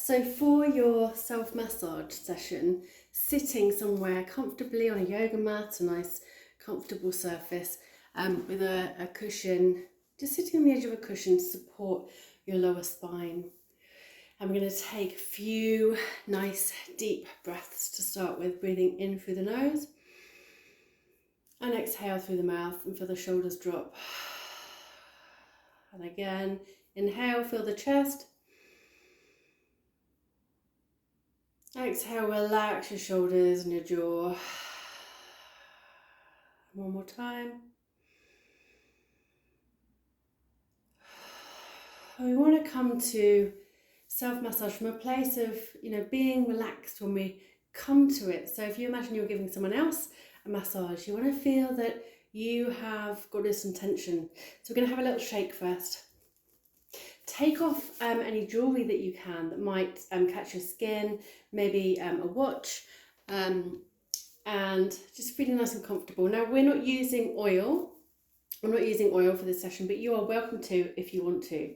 So for your self-massage session, sitting somewhere comfortably on a yoga mat, a nice comfortable surface, with a cushion, just sitting on the edge of a cushion to support your lower spine. I'm going to take a few nice deep breaths to start with, breathing in through the nose and exhale through the mouth, and feel the shoulders drop. And again, inhale, feel the chest. Exhale, relax your shoulders and your jaw. One more time. We want to come to self-massage from a place of, being relaxed when we come to it. So if you imagine you're giving someone else a massage, you want to feel that you have got this intention. So we're going to have a little shake first. Take off any jewellery that you can that might catch your skin, maybe a watch, and just feeling nice and comfortable. Now, we're not using oil. I'm not using oil for this session, but you are welcome to if you want to.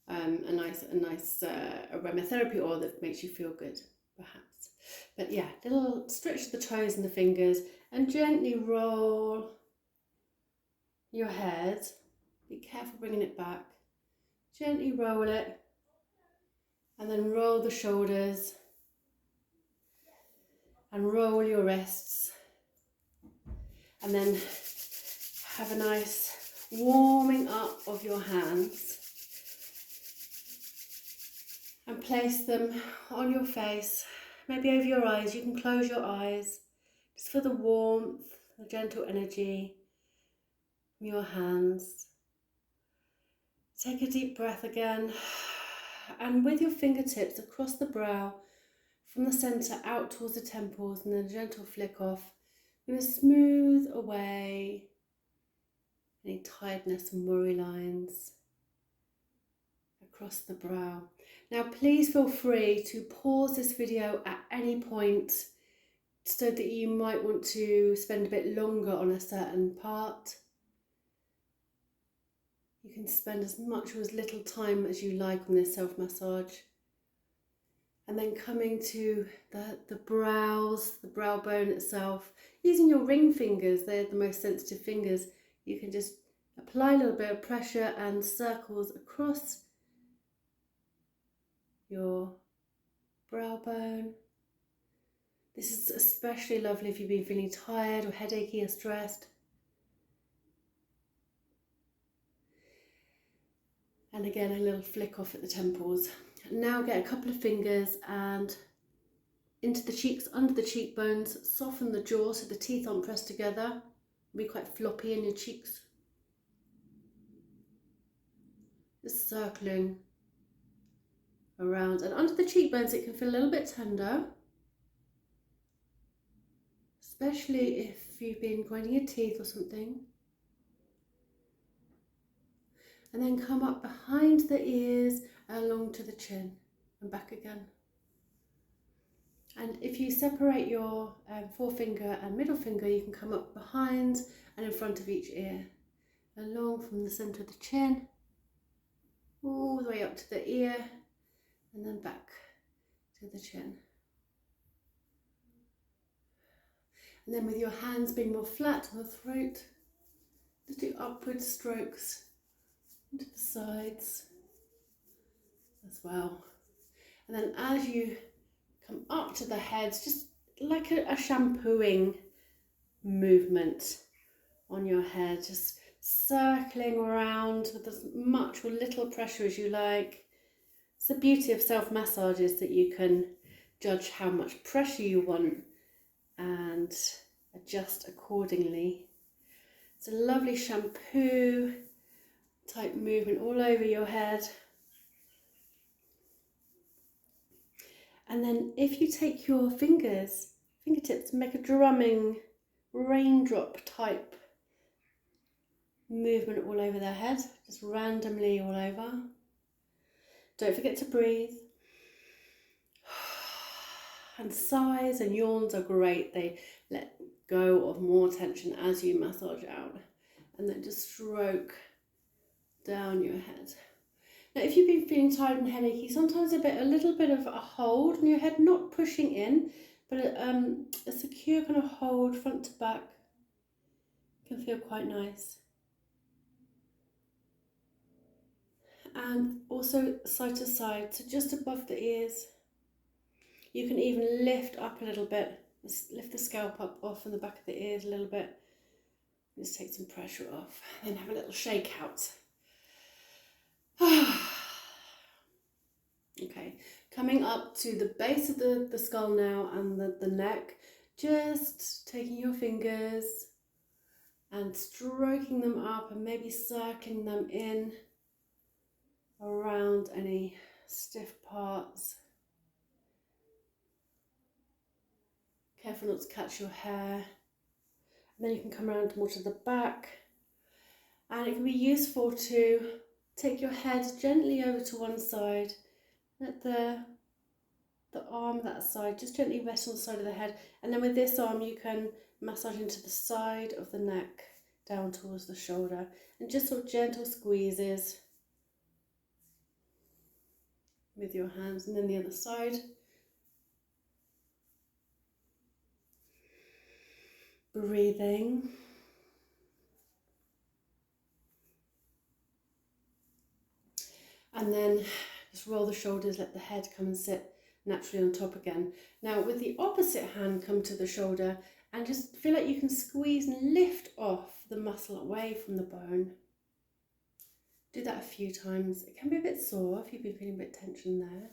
A nice aromatherapy oil that makes you feel good, perhaps. But yeah, little stretch the toes and the fingers and gently roll your head. Be careful bringing it back. Gently roll it, and then roll the shoulders and roll your wrists, and then have a nice warming up of your hands and place them on your face, maybe over your eyes. You can close your eyes just for the warmth, the gentle energy from your hands. Take a deep breath again, and with your fingertips across the brow, from the centre out towards the temples, and then a gentle flick off, you're going to smooth away any tiredness and worry lines across the brow. Now please feel free to pause this video at any point so that you might want to spend a bit longer on a certain part. You can spend as much or as little time as you like on this self-massage. And then coming to the brows, the brow bone itself, using your ring fingers, they're the most sensitive fingers. You can just apply a little bit of pressure and circles across your brow bone. This is especially lovely if you've been feeling tired or headachy or stressed. And again, a little flick off at the temples. Now get a couple of fingers and into the cheeks, under the cheekbones, soften the jaw so the teeth aren't pressed together. Be quite floppy in your cheeks. Just circling around, and under the cheekbones it can feel a little bit tender, especially if you've been grinding your teeth or something. And then come up behind the ears, along to the chin and back again. And if you separate your forefinger and middle finger, you can come up behind and in front of each ear, along from the centre of the chin, all the way up to the ear, and then back to the chin. And then with your hands being more flat on the throat, just do upward strokes into the sides as well. And then as you come up to the head, just like a shampooing movement on your head, just circling around with as much or little pressure as you like. It's the beauty of self-massage is that you can judge how much pressure you want and adjust accordingly. It's a lovely shampoo type movement all over your head. And then if you take your fingertips and make a drumming raindrop type movement all over their head, just randomly all over. Don't forget to breathe. And sighs and yawns are great. They let go of more tension as you massage out. And then just stroke down your head. Now, if you've been feeling tired and headachy, sometimes a little bit of a hold on your head, not pushing in, but a secure kind of hold front to back can feel quite nice. And also side to side, so just above the ears. You can even lift up a little bit, lift the scalp up off from the back of the ears a little bit. Just take some pressure off, then have a little shake out. Okay, coming up to the base of the skull now and the neck, just taking your fingers and stroking them up and maybe circling them in around any stiff parts. Careful not to catch your hair. And then you can come around more to the back. And it can be useful to take your head gently over to one side. Let the arm that side just gently rest on the side of the head. And then with this arm you can massage into the side of the neck, down towards the shoulder. And just sort of gentle squeezes with your hands. And then the other side. Breathing. And then just roll the shoulders, let the head come and sit naturally on top again. Now with the opposite hand, come to the shoulder and just feel like you can squeeze and lift off the muscle away from the bone. Do that a few times. It can be a bit sore if you've been feeling a bit tension there.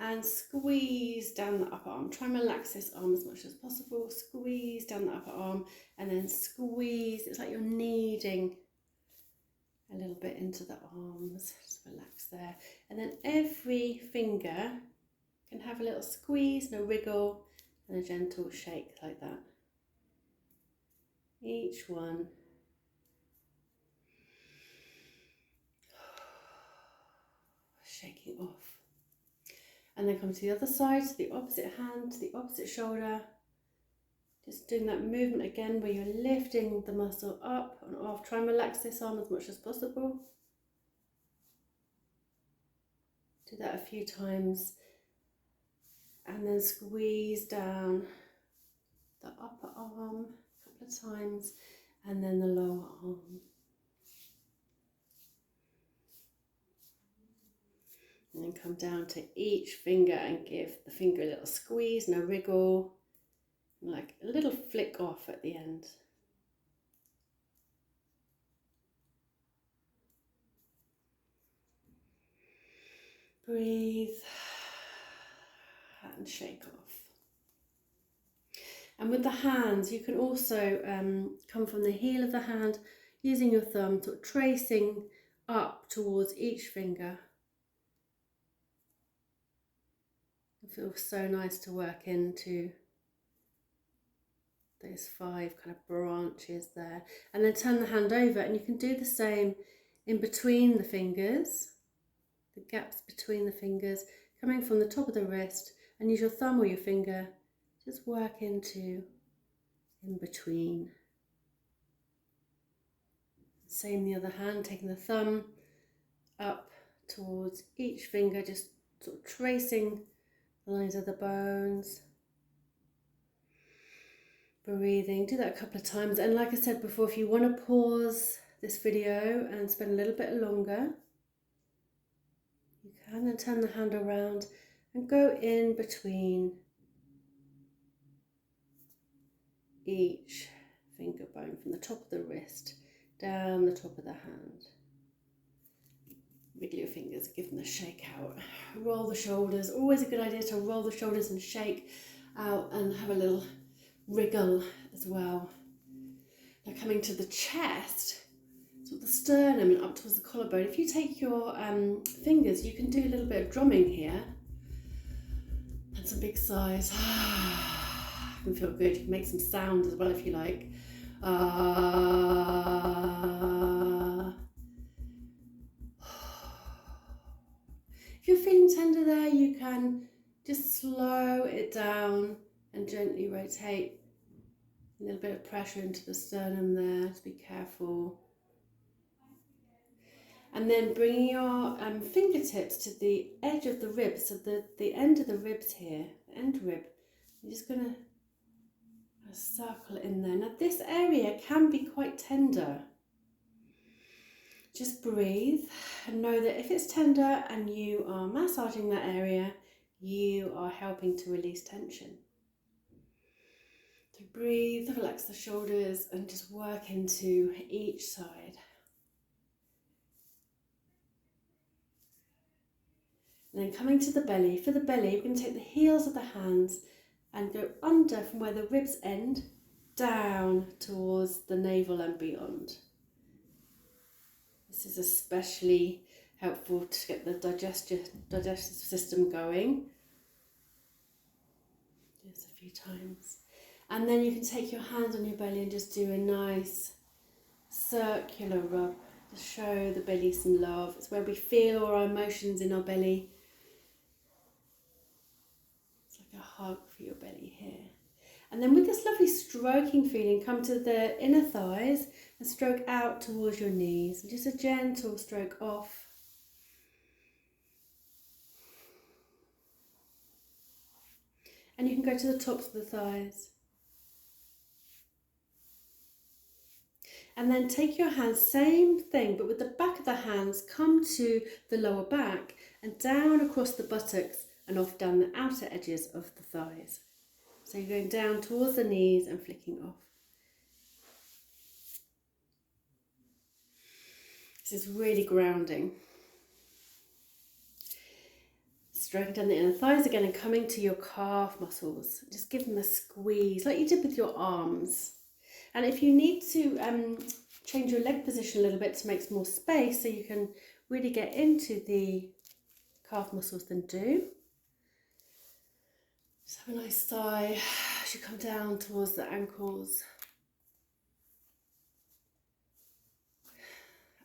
And squeeze down the upper arm. Try and relax this arm as much as possible. Squeeze down the upper arm and then squeeze. It's like you're kneading a little bit into the arms. Just relax there. And then every finger can have a little squeeze and a wriggle and a gentle shake like that. Each one. Shaking off. And then come to the other side, to the opposite hand, to the opposite shoulder. Just doing that movement again where you're lifting the muscle up and off. Try and relax this arm as much as possible. Do that a few times. And then squeeze down the upper arm a couple of times. And then the lower arm. And then come down to each finger and give the finger a little squeeze and a wriggle. Like a little flick off at the end. Breathe and shake off. And with the hands, you can also come from the heel of the hand, using your thumb, sort of tracing up towards each finger. It feels so nice to work into those 5 kind of branches there. And then turn the hand over and you can do the same in between the fingers, the gaps between the fingers, coming from the top of the wrist, and use your thumb or your finger, just work into in between. Same the other hand, taking the thumb up towards each finger, just sort of tracing the lines of the bones. Breathing, do that a couple of times. And like I said before, if you want to pause this video and spend a little bit longer, you can, then turn the hand around and go in between each finger bone from the top of the wrist down the top of the hand. Wiggle your fingers, give them a shake out. Roll the shoulders, always a good idea to roll the shoulders and shake out and have a little wriggle as well. Now coming to the chest, so the sternum and up towards the collarbone. If you take your fingers, you can do a little bit of drumming here. And some big sighs. It can feel good. You can make some sound as well if you like. If you're feeling tender there, you can just slow it down and gently rotate. A little bit of pressure into the sternum there, to be careful. And then bringing your fingertips to the edge of the ribs, so the end of the ribs here, the end rib. You're just going to circle in there. Now this area can be quite tender. Just breathe and know that if it's tender and you are massaging that area, you are helping to release tension. So breathe, relax the shoulders and just work into each side. And then coming to the belly. For the belly, we're going to take the heels of the hands and go under from where the ribs end, down towards the navel and beyond. This is especially helpful to get the digestive system going. Just a few times. And then you can take your hands on your belly and just do a nice circular rub to show the belly some love. It's where we feel all our emotions in our belly. A hug for your belly here. And then with this lovely stroking feeling, come to the inner thighs and stroke out towards your knees. And just a gentle stroke off. And you can go to the tops of the thighs. And then take your hands, same thing, but with the back of the hands, come to the lower back and down across the buttocks and off down the outer edges of the thighs. So you're going down towards the knees and flicking off. This is really grounding. Stroking down the inner thighs again and coming to your calf muscles. Just give them a squeeze like you did with your arms. And if you need to change your leg position a little bit to make some more space so you can really get into the calf muscles, then do. Just have a nice sigh as you come down towards the ankles.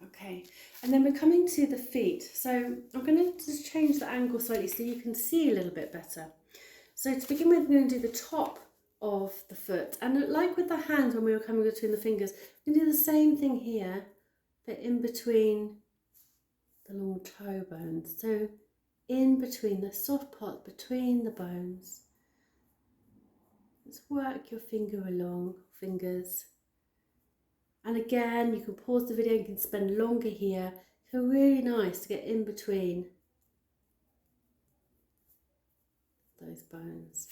Okay, and then we're coming to the feet. So I'm going to just change the angle slightly so you can see a little bit better. So to begin with, we're going to do the top of the foot. And like with the hands when we were coming between the fingers, we're going to do the same thing here, but in between the long toe bones. So in between the soft part between the bones. Just work your fingers. And again, you can pause the video, you can spend longer here. It's really nice to get in between those bones.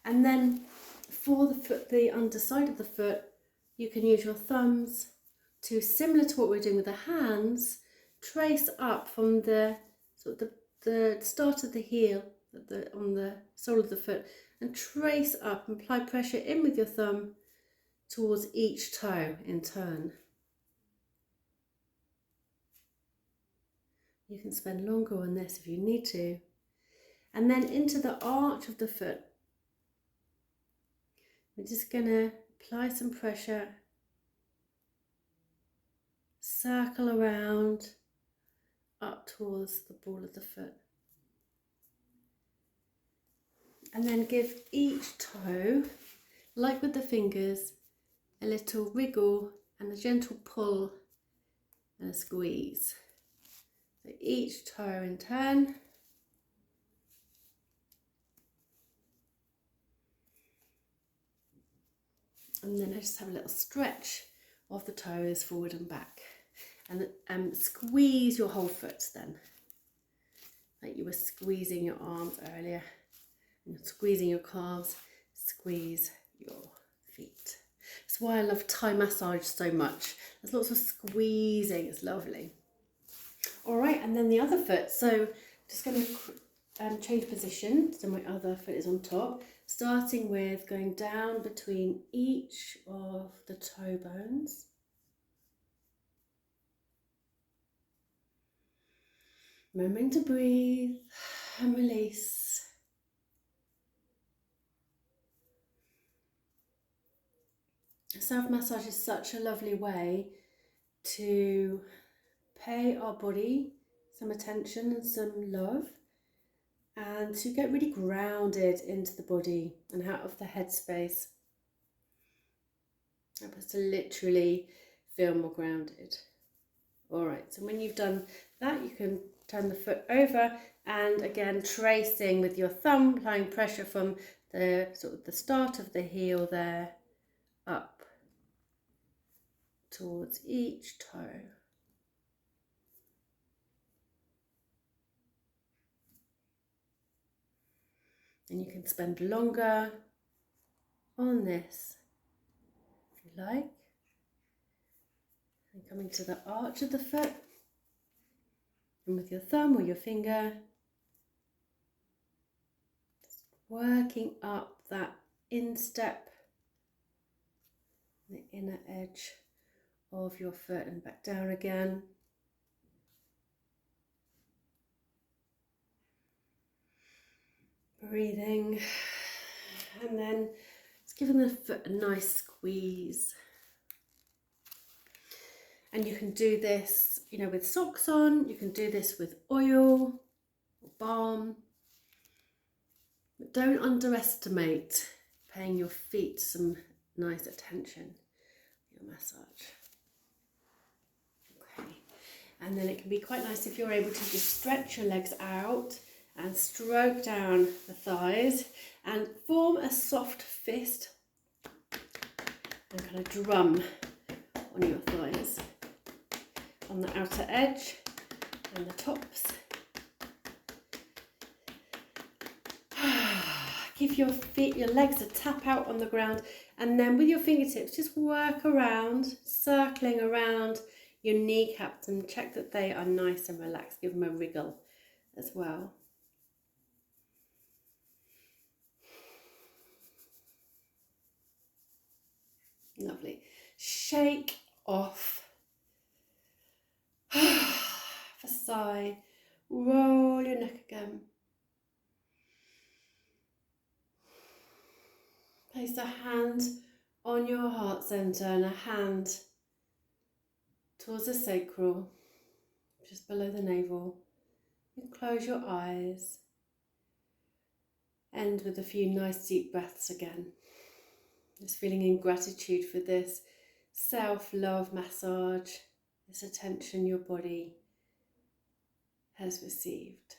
And then for the foot, the underside of the foot, you can use your thumbs to, similar to what we're doing with the hands, trace up from the sort of the start of the heel on the sole of the foot, and trace up and apply pressure in with your thumb towards each toe in turn. You can spend longer on this if you need to. And then into the arch of the foot. We're just going to apply some pressure, circle around up towards the ball of the foot. And then give each toe, like with the fingers, a little wriggle and a gentle pull and a squeeze. So each toe in turn. And then I just have a little stretch of the toes forward and back. And squeeze your whole foot then. Like you were squeezing your arms earlier. And squeezing your calves, squeeze your feet. That's why I love Thai massage so much. There's lots of squeezing, it's lovely. All right, and then the other foot. So just going to change position. So my other foot is on top. Starting with going down between each of the toe bones. Remembering to breathe and release. Self-massage is such a lovely way to pay our body some attention and some love, and to get really grounded into the body and out of the headspace. Help us to literally feel more grounded. All right, so when you've done that, you can turn the foot over and again tracing with your thumb, applying pressure from the sort of the start of the heel there up towards each toe. And you can spend longer on this if you like. And coming to the arch of the foot, and with your thumb or your finger, just working up that instep, the inner edge of your foot, and back down again. Breathing, and then just giving the foot a nice squeeze. And you can do this, you know, with socks on, you can do this with oil or balm. But don't underestimate paying your feet some nice attention, your massage. Okay, and then it can be quite nice if you're able to just stretch your legs out and stroke down the thighs and form a soft fist and kind of drum on your thighs, on the outer edge and the tops. Give your feet, your legs a tap out on the ground, and then with your fingertips just work around, circling around your kneecaps, and check that they are nice and relaxed. Give them a wriggle as well. Lovely. Shake off. A sigh. Roll your neck again. Place a hand on your heart center and a hand towards the sacral, just below the navel. And close your eyes. End with a few nice deep breaths again. Just feeling in gratitude for this self-love massage, this attention your body has received.